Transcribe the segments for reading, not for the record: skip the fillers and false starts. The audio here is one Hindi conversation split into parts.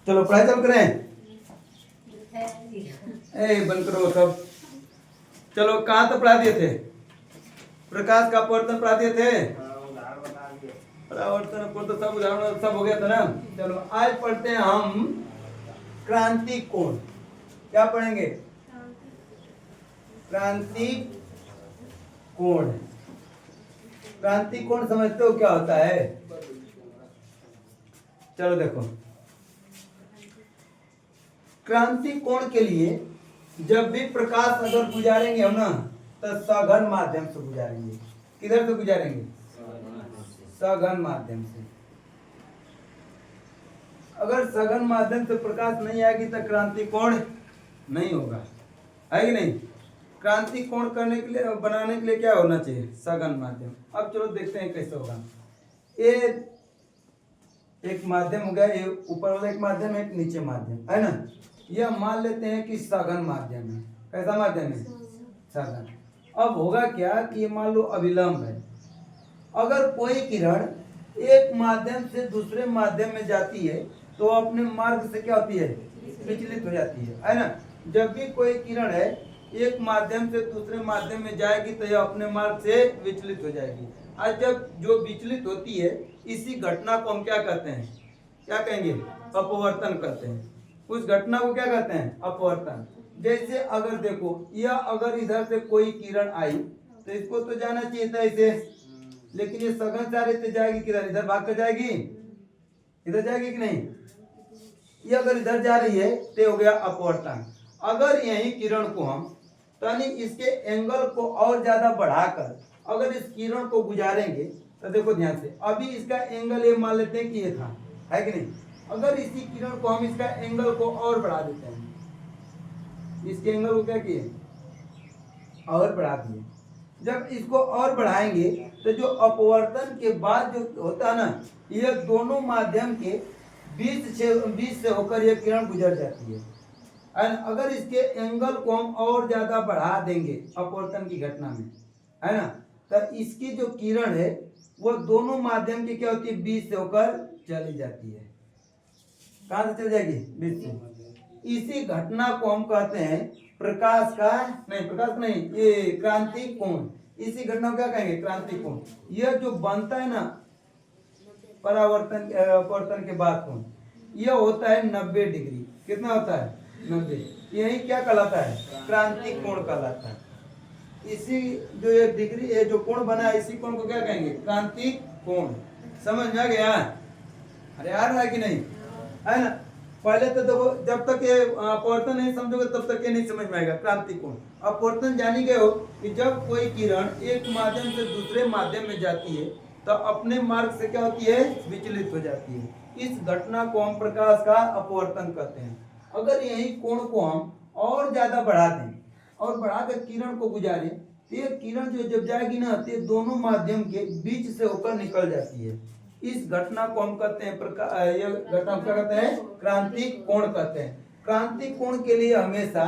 चलो पढ़ाई चालू करें। बंद करो सब। चलो कहाँ तक पढ़ा दिए थे? प्रकाश का अपवर्तन पढ़ा दिए थे। परावर्तन अपवर्तन सब उदाहरण सब हो गया था ना। चलो आज पढ़ते हैं हम क्रांति कोण। क्या पढ़ेंगे? क्रांति कोण। क्रांति कोण समझते हो क्या होता है? चलो देखो, क्रांति कोण के लिए जब भी प्रकाश अगर गुजारेंगे हम ना, तो सघन माध्यम से गुजारेंगे। किधर से गुजारेंगे? सघन माध्यम से। अगर सघन माध्यम से प्रकाश नहीं आएगी तो क्रांति कोण नहीं होगा, है कि नहीं? क्रांति कोण करने के लिए, बनाने के लिए क्या होना चाहिए? सघन माध्यम। अब चलो देखते हैं कैसे होगा। ये एक माध्यम हो गया, ये ऊपर वाला एक माध्यम है, एक नीचे माध्यम है ना। यह मान लेते हैं कि सघन माध्यम है। कैसा माध्यम है? सघन। अब होगा क्या कि ये मान लो अभिलंब है। अगर कोई किरण एक माध्यम से दूसरे माध्यम में जाती है तो अपने मार्ग से क्या होती है? विचलित हो जाती है ना। जब भी कोई किरण है एक माध्यम से दूसरे माध्यम में जाएगी तो यह अपने मार्ग से विचलित हो जाएगी। आज जब जो विचलित होती है इसी घटना को हम क्या कहते हैं? क्या कहेंगे? अपवर्तन कहते हैं। उस घटना को क्या कहते हैं? अपवर्तन। जैसे अगर देखो, यह अगर इधर से कोई किरण आई तो इसको तो जाना चाहिए था ऐसे, लेकिन ये सघन से आ रही तो जाएगी किधर? इधर भाग कर जाएगी, इधर जाएगी कि नहीं? ये अगर इधर जा रही है तो हो गया अपवर्तन। अगर यही किरण को हम यानी इसके एंगल को और ज्यादा बढ़ाकर अगर इस किरण को गुजारेंगे तो देखो ध्यान से, अभी इसका एंगल ये मान लेते हैं कि ये था, है कि नहीं? अगर इसी किरण को हम इसका एंगल को और बढ़ा देते हैं, इसके एंगल को क्या किए? और बढ़ा दिए। जब इसको और बढ़ाएंगे तो जो अपवर्तन के बाद जो होता है ना, ये दोनों माध्यम के बीच से होकर यह किरण गुजर जाती है। अगर इसके एंगल को हम और ज्यादा बढ़ा देंगे अपवर्तन की घटना में, है ना, तो इसकी जो किरण है वो दोनों माध्यम की क्या होती है? बीच से होकर चली जाती है। कहां से चल जाएगी? बीच से। इसी घटना को हम कहते हैं प्रकाश का नहीं, प्रकाश नहीं, ये क्रांति कोण। इसी घटना को क्या कहेंगे? क्रांति कोण। यह जो बनता है ना परावर्तन अपवर्तन के बाद कोण, यह होता है 90 डिग्री। कितना होता है? 90। यही क्या कहलाता है? क्रांति कोण कहलाता है। इसी जो ये डिग्री, ये जो कोण बना है, इसी कोण को क्या कहेंगे? क्रांति कोण। समझ में आ गया? अरे आ रहा है कि नहीं? है ना। पहले तो देखो, जब तक ये अपवर्तन नहीं समझोगे तब तक ये नहीं समझ में आएगा क्रांति कोण। अपवर्तन जानी गए हो कि जब कोई किरण एक माध्यम से दूसरे माध्यम में जाती है तो अपने मार्ग से क्या होती है? विचलित हो जाती है। इस घटना को हम प्रकाश का अपवर्तन कहते हैं। अगर यही कोण को हम और ज्यादा बढ़ा दें और बढ़ाकर किरण को गुजारें तो ये किरण जो जब जाएगी ना तो दोनों माध्यम के बीच से होकर निकल जाती है। इस घटना को हम कहते हैं ये घटना क्या कहते हैं? क्रांति कोण कहते हैं। क्रांति कोण के लिए हमेशा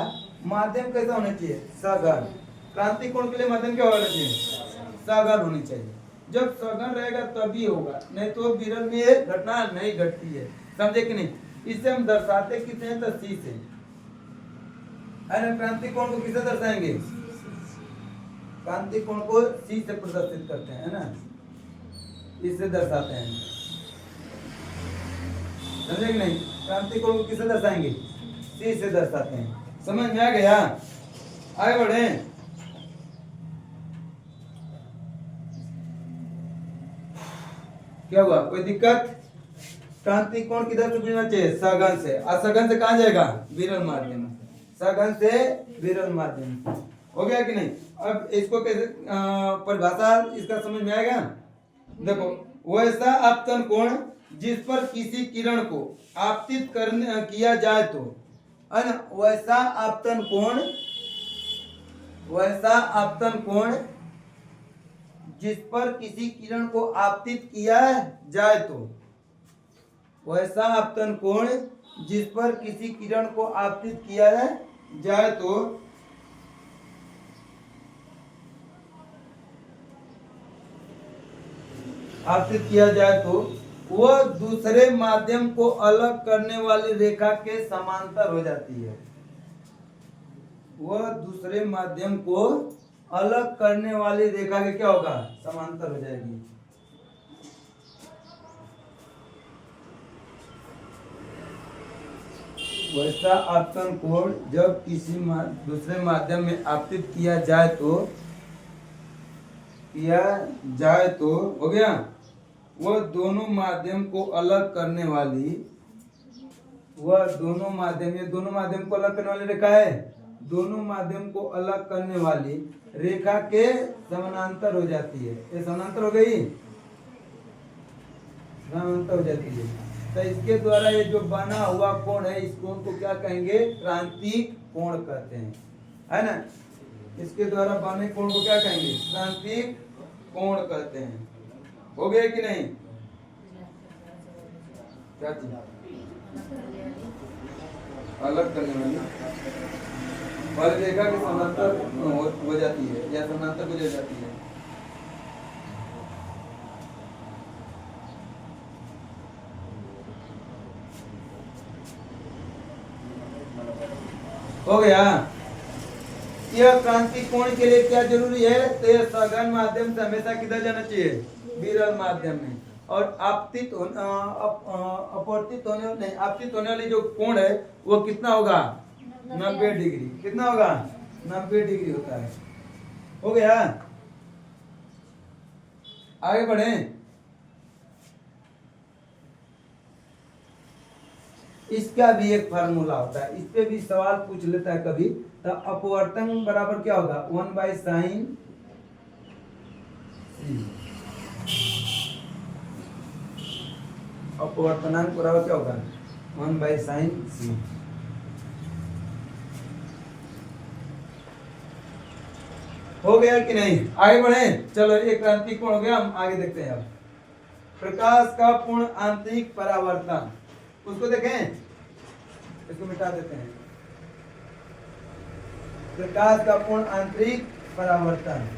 माध्यम कैसा होना चाहिए? सघन। क्रांति कोण के लिए माध्यम क्या होना चाहिए? सघन होनी चाहिए। जब सघन रहेगा तभी होगा, नहीं तो विरल में ये घटना नहीं घटती है। समझे कि नहीं? इसे हम दर्शाते किसे हैं? तो सी से, है ना। क्रांति कोण को किसे दर्शाएंगे? क्रांति कोण को सी से प्रदर्शित करते हैं, है ना, इससे दर्शाते हैं। समझे कि नहीं? क्रांति कोण को किसे दर्शाएंगे? सी से दर्शाते हैं। समझ में आ गया? आगे बढ़े। क्या हुआ? कोई दिक्कत? क्रांति कोण किधर से गुजरना चाहिए? सघन से। असघन से कहां जाएगा? विरल माध्यम। सघन से विरल माध्यम। हो गया कि नहीं? अब इसको कैसे परिभाषा इसका समझ में आएगा? देखो, वैसा आपतन कोण जिस पर किसी किरण को आपतित किया जाए तो, है ना, वैसा आपतन कोण जिस पर किसी किरण को आपतित किया जाए तो, वैसा आपतन कोण जिस पर किसी किरण को आपतित किया जाए तो आपतित किया जाए तो वह दूसरे माध्यम को अलग करने वाली रेखा के समांतर हो जाती है। वह दूसरे माध्यम को अलग करने वाली रेखा के क्या होगा, समांतर हो जाएगी। वैसा आपतन कोण जब किसी दूसरे माध्यम में आपतित किया जाए तो हो गया, वह दोनों माध्यम को अलग करने वाली, वह दोनों माध्यम, ये दोनों माध्यम को अलग करने वाली रेखा है, दोनों माध्यम को अलग करने वाली रेखा के समानांतर हो जाती है। ये समानांतर हो गई, समानांतर हो जाती है। तो इसके द्वारा ये जो बना हुआ कोण है, इस कोण को क्या कहेंगे, क्रांतिक कोण कहते हैं, है ना। इसके द्वारा बने कोण को क्या कहेंगे, क्रांतिक कोण कहते हैं। हो गया कि नहीं, क्या चीज अलग करने वाली और रेखा के समांतर हो जाती है या समांतर हो जाती है। हो गया। यह क्रांति कोण के लिए क्या जरूरी है, तो यह सघन माध्यम से हमेशा किधर जाना चाहिए, विरल माध्यम में। और अपवर्तित होने वाली जो कोण है वो कितना होगा, 90 डिग्री। कितना होगा, 90 डिग्री होता है। हो गया, आगे बढ़े। इसका भी एक फार्मूला होता है, इस पे भी सवाल पूछ लेता है कभी। तो अपवर्तन बराबर क्या होगा, 1/sin अपवर्तनांक बराबर क्या होगा, 1/sin c। हो गया कि नहीं, आगे बढ़े। चलो, एक क्रांति कोण हो गया, हम आगे देखते हैं। अब प्रकाश का पूर्ण आंतरिक परावर्तन, उसको देखें, इसको मिटा देते हैं। प्रकाश का पूर्ण आंतरिक परावर्तन,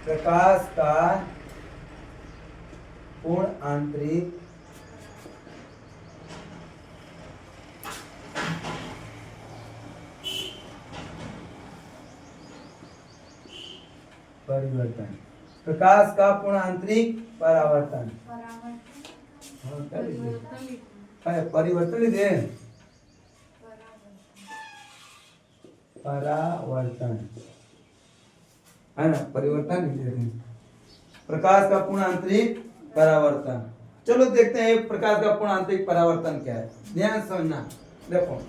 प्रकाश का पूर्ण आंतरिक परिवर्तन, प्रकाश का पूर्ण आंतरिक परावर्तन, परिवर्तन लिखे, परावर्तन है ना, परिवर्तन लिख देते हैं। प्रकाश का पूर्ण आंतरिक परावर्तन। चलो देखते हैं प्रकाश का पूर्ण आंतरिक परावर्तन क्या है, ध्यान समझना। देखो,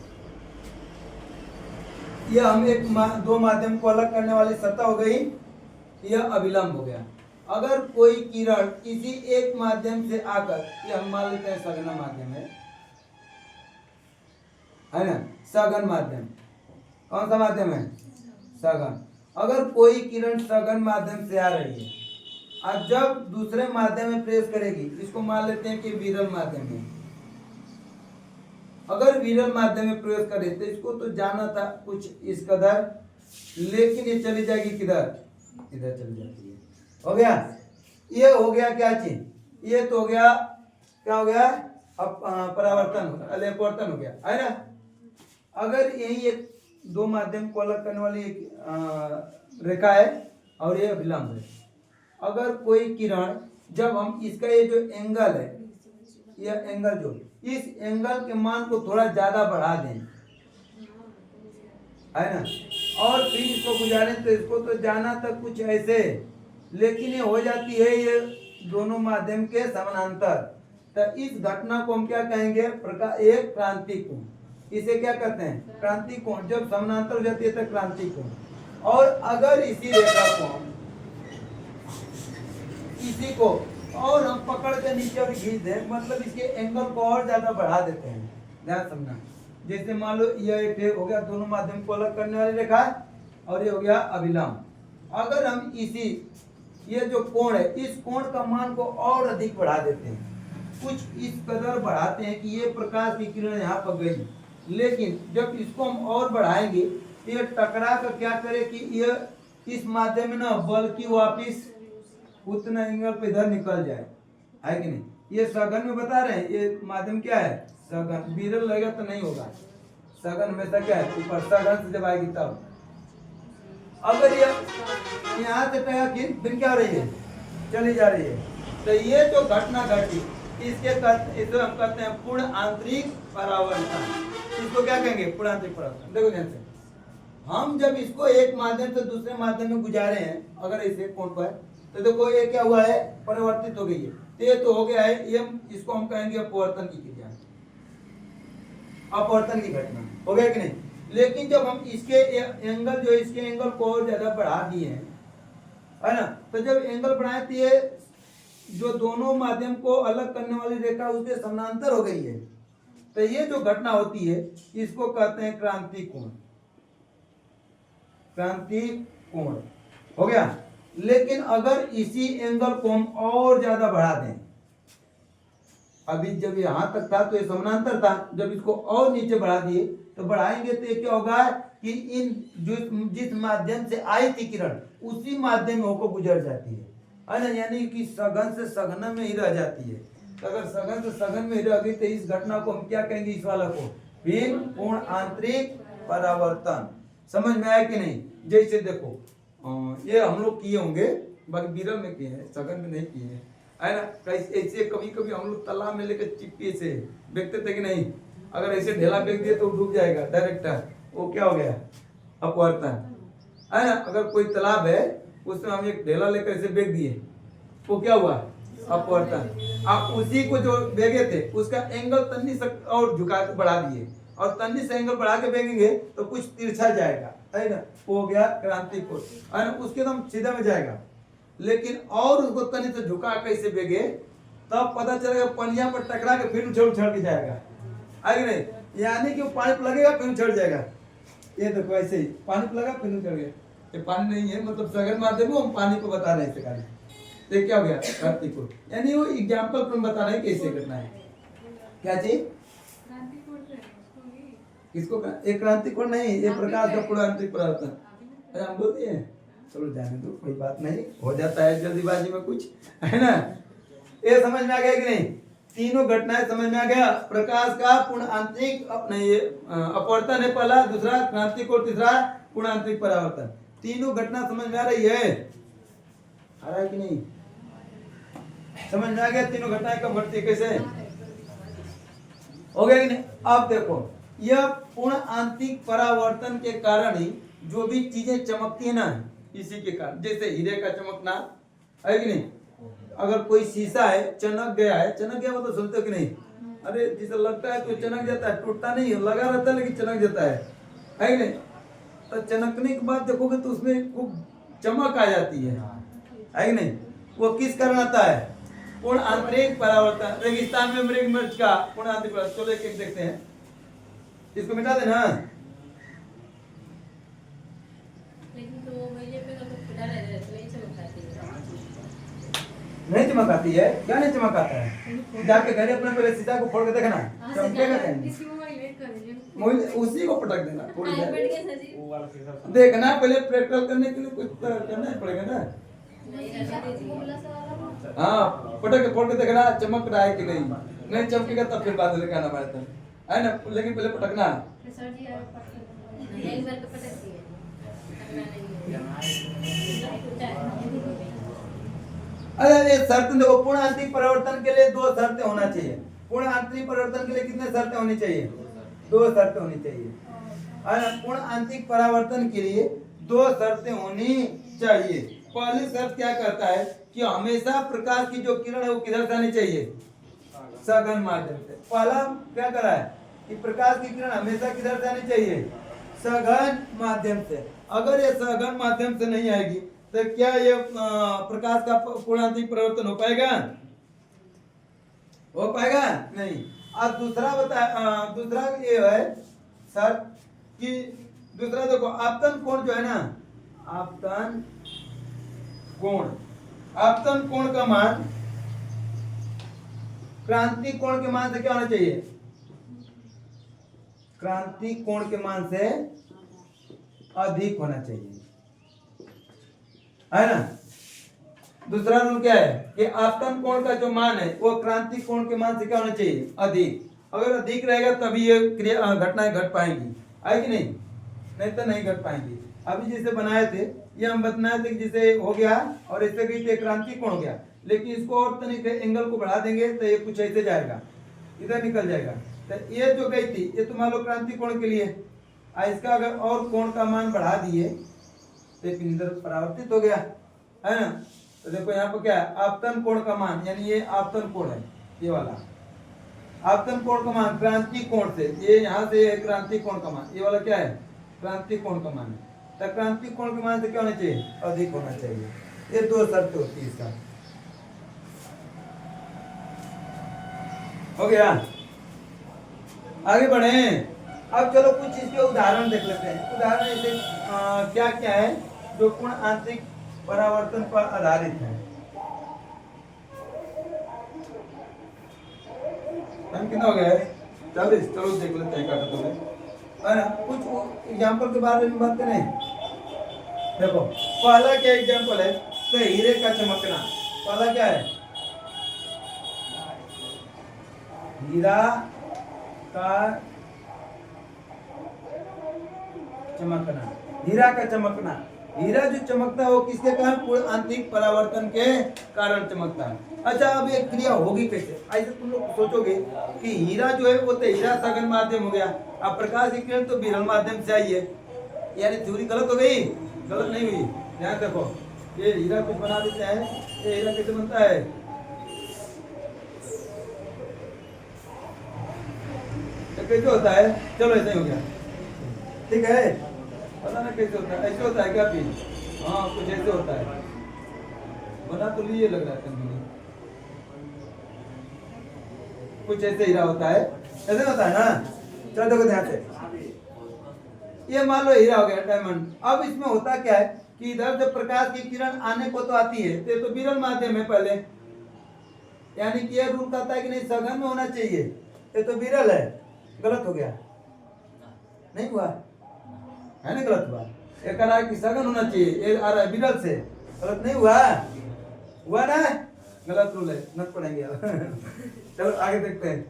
यह हम दो माध्यम को अलग करने वाली सतह हो गई, यह अभिलंब हो गया। अगर कोई किरण किसी एक माध्यम से आकर, ये हम मान लेते हैं सघन माध्यम है ना, सघन माध्यम, कौन सा माध्यम है, सघन। अगर कोई किरण सघन माध्यम से आ रही है और जब दूसरे माध्यम में प्रवेश करेगी, इसको मान लेते हैं कि विरल माध्यम है। अगर विरल माध्यम में प्रवेश करे तो इसको तो जाना था कुछ इस कदर, लेकिन ये चली जाएगी किधर, इधर चली जाती है। हो गया, ये हो गया क्या चीज, ये तो हो गया, क्या हो गया, अब परावर्तन अपवर्तन हो गया, है ना। अगर यही एक दो माध्यम को अलग करने वाली एक रेखा है और ये अभिलंब है। अगर कोई किरण, जब हम इसका ये जो एंगल है, यह एंगल जो, इस एंगल के मान को थोड़ा ज्यादा बढ़ा दें, है ना, और फिर इसको गुजारें तो इसको तो जाना तक कुछ ऐसे, लेकिन ये हो जाती है ये दोनों माध्यम के समानांतर। तो इस घटना को हम क्या कहेंगे, एक क्रांति कोण। इसे क्या कहते हैं, क्रांति कोण। जब समानांतर हो जाती है तो क्रांति कोण। और अगर इसी रेखा को, इसी को और हम पकड़ के नीचे और खींच दें, मतलब इसके एंगल को और ज्यादा बढ़ा देते हैं, ध्यान समझना। जैसे मान लो यह एक हो गया दोनों माध्यम को अलग करने वाली रेखा, और ये हो गया अभिलंब। अगर हम इसी, ये जो कोण है, इस कोण का मान को और अधिक बढ़ा देते हैं, कुछ इस कदर बढ़ाते हैं कि ये प्रकाश की किरण यहाँ पर गई, लेकिन जब इसको हम और बढ़ाएंगे, ये टकरा कर क्या करे कि ये इस माध्यम में ना बल की वापिस उतना एंगल पे इधर निकल जाए, है कि नहीं। ये सघन में बता रहे हैं, ये माध्यम क्या है सघन, विरल लगेगा तो नहीं होगा। सघन हमेशा क्या है ऊपर, सघन से जब आएगी तब। अगर ये यहाँ से फिर क्या हो रही है, चली जा रही है, तो ये जो घटना घटी इसे हम कहते हैं पूर्ण आंतरिक परावर्तन। इसको क्या कहेंगे, पूर्ण आंतरिक परावर्तन। देखो ध्यान से, हम जब इसको एक माध्यम से दूसरे माध्यम में गुजारे हैं, अगर इसे कोण पर, तो देखो ये क्या हुआ है, परिवर्तित हो गई है। तो ये तो हो गया है, ये इसको हम कहेंगे अपवर्तन की क्रिया, अपवर्तन की घटना हो गया कि नहीं। लेकिन जब हम इसके एंगल जो इसके एंगल को और ज्यादा बढ़ा दिए हैं, है ना, तो जब एंगल बढ़ाए तो ये जो दोनों माध्यम को अलग करने वाली रेखा उसके समानांतर हो गई है। तो ये जो घटना होती है इसको कहते हैं क्रांति कोण, क्रांति कोण हो गया। लेकिन अगर इसी एंगल को हम और ज्यादा बढ़ा दें, अभी जब यहां तक था तो ये समानांतर था, जब इसको और नीचे बढ़ा दिए तो बढ़ाएंगे तो ये क्या होगा कि इन जिस माध्यम से आई थी किरण उसी माध्यम में होकर गुजर जाती है ना, यानी कि सघन से सघन में ही रह जाती है। तो अगर सघन से सघन में ही रह गई तो इस घटना को हम क्या कहेंगे, इस वाला को फिर पूर्ण आंतरिक परावर्तन। समझ में आया कि नहीं। जैसे देखो ये हम लोग किए होंगे, बाकी विरल में किए हैं, सघन में नहीं किए हैं, है ना। ऐसे कभी कभी हम लोग तालाब में लेकर चिप्पी से बेचते थे कि नहीं, अगर ऐसे ढेला बेच दिए तो डूब जाएगा डायरेक्ट, वो क्या हो गया अपवर्तन, है ना। अगर कोई तालाब है उसमें हम एक ढेला लेकर ऐसे बेच दिए, वो क्या हुआ अपवर्तन। आप उसी को जो बेगे थे उसका एंगल तन्नी से और झुका के बढ़ा दिए, और तन्नी से एंगल बढ़ा के बेगेंगे तो कुछ तिरछा जाएगा, है ना, वो हो गया क्रांति कोण, है ना, उसके एकदम सीधा में जाएगा। लेकिन और उसको तनी से झुका कैसे बेगे तब पता चलेगा, पनिया पर टकरा के फिर उछल के जाएगा, आगे नहीं, यानी कि पानी पर लगेगा फिर उछल जाएगा। ये देखो ऐसे ही पानी पर लगा फिर उछल गया, ये पानी नहीं है, मतलब सघन माध्यम हम पानी को बता रहे हैं। तो क्या हो गया क्रांति कोण, यानी वो एग्जाम्पल पर बता रहे हैं कैसे करना है। क्या चीज किसको, एक क्रांति कोण नहीं, ये प्रकाश का पूर्ण आंतरिक परावर्तन। अरे हम बोलते हैं चलो जाने दो, कोई बात नहीं, हो जाता है जल्दीबाजी में कुछ, है ना। ये समझ में आ गया कि नहीं, तीनों घटनाएं समझ में आ गया। प्रकाश का पूर्ण आंतरिक ये अपवर्तन है पहला, दूसरा क्रांति कोण, तीसरा पूर्ण आंतरिक परावर्तन। तीनों घटना समझ में आ रही है, आ रहा है कि नहीं, समझ में आ गया तीनों घटनाएं कब घटती है कैसे, हो गया कि नहीं। अब देखो यह पूर्ण आंतरिक परावर्तन के कारण ही जो भी चीजें चमकती है ना, इसी के कारण, जैसे हीरे का चमकना, है कि नहीं। अगर कोई शीशा है चमक गया है, चमक गया मतलब सुनते हो कि नहीं, अरे जिसे लगता है तो चमक जाता है, टूटता नहीं है, लगा रहता है लेकिन चमक जाता है कि नहीं। तो चमकने के बाद देखोगे तो उसमें खूब चमक आ जाती है कि नहीं। वो किस कारण आता है, पूर्ण आंतरिक परावर्तन। रेगिस्तान में मृग मिर्च का पूर्ण आंतरिक परावर्तन, चलो एक देखते हैं, इसको मिटा देना। नहीं चमक आती है, क्या नहीं चमक आता है, जाके घर अपने पहले शीशा को फोड़ के देखना, चमकेगा कहीं, उसी को पटक देना थोड़ी देर, देखना पहले प्रैक्टिकल करने के लिए कुछ करना ही पड़ेगा ना। हाँ पटक के फोड़ के देखना चमक रहा है कि नहीं, नहीं चमकेगा तब फिर बाद में कहना पड़ता है ना, लेकिन पहले पटकना। अरे ये शर्त देखो, पूर्ण आंतरिक परिवर्तन के लिए दो शर्तें होना चाहिए। पूर्ण आंतरिक परिवर्तन के लिए कितने शर्तें होनी चाहिए, दो शर्तें होनी चाहिए। पूर्ण आंतरिक परावर्तन के लिए दो शर्तें होनी चाहिए। पहली शर्त क्या कहता है कि हमेशा प्रकाश की जो किरण है वो किधर से आनी चाहिए, सघन माध्यम से। पहला क्या करा है कि प्रकाश की किरण हमेशा किधर से आनी चाहिए, सघन माध्यम से। अगर ये सघन माध्यम से नहीं आएगी तो क्या ये प्रकाश का पूर्ण आंतरिक परिवर्तन हो पाएगा, हो पाएगा नहीं। अब दूसरा दूसरा ये है सर कि दूसरा देखो आपतन कोण जो है ना, आपतन कोण, आपतन कोण का मान क्रांति कोण के मान से क्या होना चाहिए, क्रांति कोण के मान से अधिक होना चाहिए। है ना। दूसरा रूल क्या है कि आपतन कोण का जो मान है वो क्रांति कोण के मान से क्या होना चाहिए, अधिक। अगर अधिक रहेगा तभी ये क्रिया घटनाएं घट पाएंगी, है कि नहीं, नहीं तो नहीं घट पाएंगी। अभी जिसे बनाए थे ये हम बताए थे कि जिसे हो गया और इससे गई थी क्रांति कोण हो गया, लेकिन इसको और तरीके एंगल को बढ़ा देंगे तो ये कुछ ऐसे जाएगा, इधर निकल जाएगा। तो ये जो गई थी ये तो मान लो क्रांति कोण के लिए, इसका अगर और कोण का मान बढ़ा दिए तो इधर परावर्तित हो गया, है ना। तो देखो यहाँ पर क्या है, आपतन कोण का मान, यानी ये आपतन कोण है, ये वाला आपतन कोण का मान क्रांति कोण से, ये यहाँ से क्रांति कोण का मान, ये वाला क्या है क्रांति कोण का मान है। तो क्रांति कोण के मान से क्या होना चाहिए, अधिक होना चाहिए। ये दो शर्त होती है इसका, हो गया। आगे बढ़े, अब चलो कुछ इसके उदाहरण देख लेते हैं। उदाहरण ऐसे क्या क्या है जो पूर्ण आंतरिक परावर्तन पर आधारित है। टाइम कितना हो गया है, 40। चलो देख लेते हैं काटा तो है ना। कुछ एग्जाम्पल के बारे में बात करें। देखो पहला क्या एग्जाम्पल है, तो हीरे का चमकना। पहला क्या है, हीरा का चमकना। हीरा का चमकना, हीरा जो चमकता है वो किसके कारण, पूर्ण आंतरिक परावर्तन के कारण चमकता है। अच्छा अब एक क्रिया होगी कैसे, ऐसे तुम लोग सोचोगे कि हीरा जो है वो तो हीरा सघन माध्यम हो गया, अब प्रकाश की किरण तो विरल माध्यम से आई है, यानी थ्योरी गलत हो गई, गलत नहीं हुई। ध्यान देखो ये हीरा कुछ बना देते हैं, ये हीरा कैसे बनता है, कैसे होता है, चलो ऐसे ही हो गया, ठीक है। पता ना कैसे होता है, ऐसे होता है क्या फिर, हाँ कुछ ऐसे होता है, बना तो लिए लग रहा है कुछ ऐसे हीरा होता है, ऐसे होता है ना। चलो देखो ध्यान से, ये मान लो हीरा हो गया डायमंड। अब इसमें होता क्या है कि इधर जब प्रकाश की किरण आने को तो आती है तो विरल माध्यम है पहले, यानी कि यह रूल कहता है कि नहीं सघन में होना चाहिए, ये तो विरल है, गलत हो गया, नहीं हुआ है ना, गलत हुआ। ये कह रहा है कि सघन होना चाहिए, ये आ रहा है विरल से, गलत नहीं हुआ, हुआ ना, गलत रूल है, नट पड़ेंगे चलो आगे देखते हैं।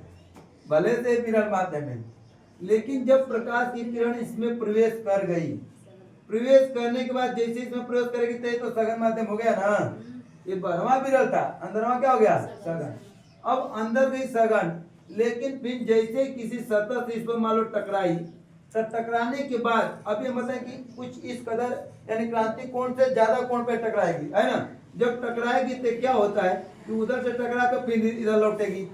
भले से विरल माध्यम है, लेकिन जब प्रकाश की किरण इसमें प्रवेश कर गई, प्रवेश करने के बाद जैसे इसमें प्रवेश करेगी तो सघन माध्यम हो गया ना। ये बारहवां विरल था, अंदरवा क्या हो गया सघन। अब अंदर गई सघन, लेकिन फिर जैसे किसी सतह से इस पर मान लो टकराई, तो टकराने के बाद अब ये मतलब कि कुछ इस कदर यानी क्रांति कोण से ज्यादा कोण पे टकराएगी, है ना। जब टकराएगी तो क्या होता है कि उधर से टकरा कर फिर इधर लौटेगी,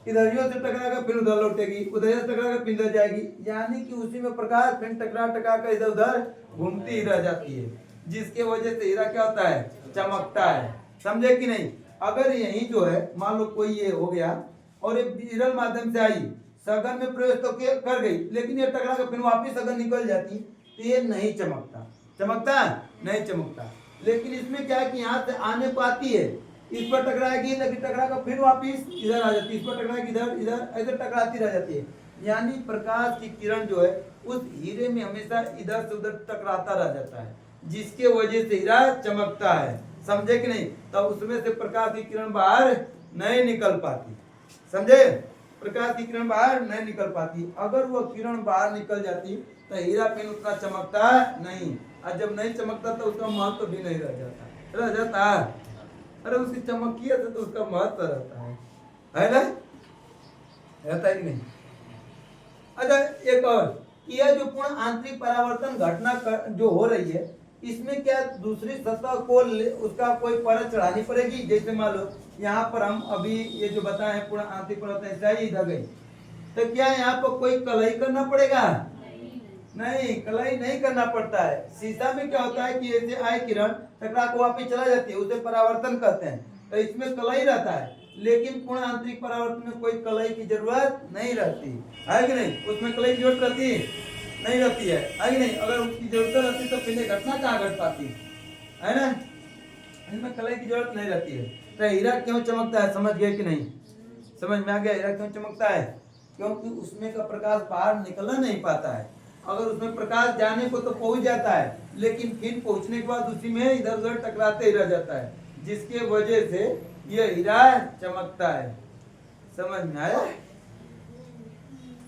इधर से टकरा कर फिर उधर लौटेगी, उधर से टकरा कर फिर इधर जाएगी, यानी कि उसी में प्रकाश फिर टकरा कर इधर उधर घूमती ही रह जाती है, जिसके वजह से हीरा क्या होता है, चमकता है। समझे कि नहीं। अगर यही जो है मान लो कोई ये हो गया और ये विरल माध्यम से आई, सघन में प्रवेश तो कर गई, लेकिन ये टकरा कर फिर वापिस सघन निकल जाती, तो ये नहीं चमकता, चमकता नहीं चमकता। लेकिन इसमें क्या है कि यहाँ से आने को आती है, इस पर टकराएगी, लेकिन टकरा कर फिर वापिस इधर आ जाती है, इस पर टकराएगी इधर इधर ऐसे टकराती रह जाती है, यानी प्रकाश की किरण जो है उस हीरे में हमेशा इधर से उधर टकराता रह जाता है, जिसके वजह से हीरा चमकता है। समझे कि नहीं। तो उसमें से प्रकाश की किरण बाहर नहीं निकल पाती, समझे, प्रकाश की किरण बाहर नहीं निकल पाती। अगर वो किरण बाहर निकल जाती तो हीरा फिर उतना चमकता नहीं, और जब नहीं चमकता तो उसका महत्व भी नहीं रह जाता, रह जाता। अरे उसकी चमकियत से तो उसका महत्व रहता है ना, रहता है कि नहीं। अच्छा एक और, यह जो पूर्ण आंतरिक परावर्तन घटना जो हो रही है, इसमें क्या दूसरी सतह को उसका कोई परत चढ़ानी पड़ेगी। जैसे मान लो यहाँ पर हम अभी ये जो बताए पूर्ण आंतरिक परावर्तन ऐसा ही इधर गई, तो क्या यहाँ पर कोई कलई करना पड़ेगा, नहीं कलई नहीं करना पड़ता है। शीशा में क्या होता है कि ऐसे आए किरण टकरा को वापिस चला जाती है, उसे परावर्तन कहते हैं, तो इसमें कलई रहता है। लेकिन पूर्ण आंतरिक परावर्तन में कोई कलई की जरूरत नहीं रहती है कि नहीं, उसमें कलई की जरूरत रहती नहीं रहती है कि नहीं। अगर उसकी जरूरत रहती तो पहले घटना कहाँ घट पाती है ना, इसमें कलई की जरूरत नहीं रहती है। तो हीरा क्यों चमकता है, समझ गए कि नहीं, समझ में आ गया हीरा क्यों चमकता है, क्योंकि उसमें का प्रकाश बाहर निकलना नहीं पाता है। अगर उसमें प्रकाश जाने को तो पहुंच जाता है, लेकिन फिर पहुंचने के बाद उसी में इधर उधर टकराते ही रह जाता है, जिसके वजह से यह हीरा चमकता है। समझ में आया?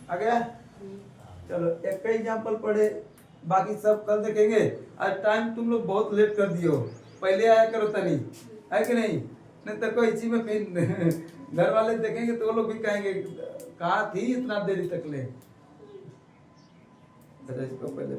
आ गया? चलो एक का एग्जाम्पल पढ़े, बाकी सब कल देखेंगे। आज टाइम तुम लोग बहुत लेट कर दियो, पहले आया करो तनी, है कि नहीं तो कोई इसी में फिर घर वाले देखेंगे तो वो लोग भी कहेंगे कहाँ थी इतना देरी तक ले। इसको पहले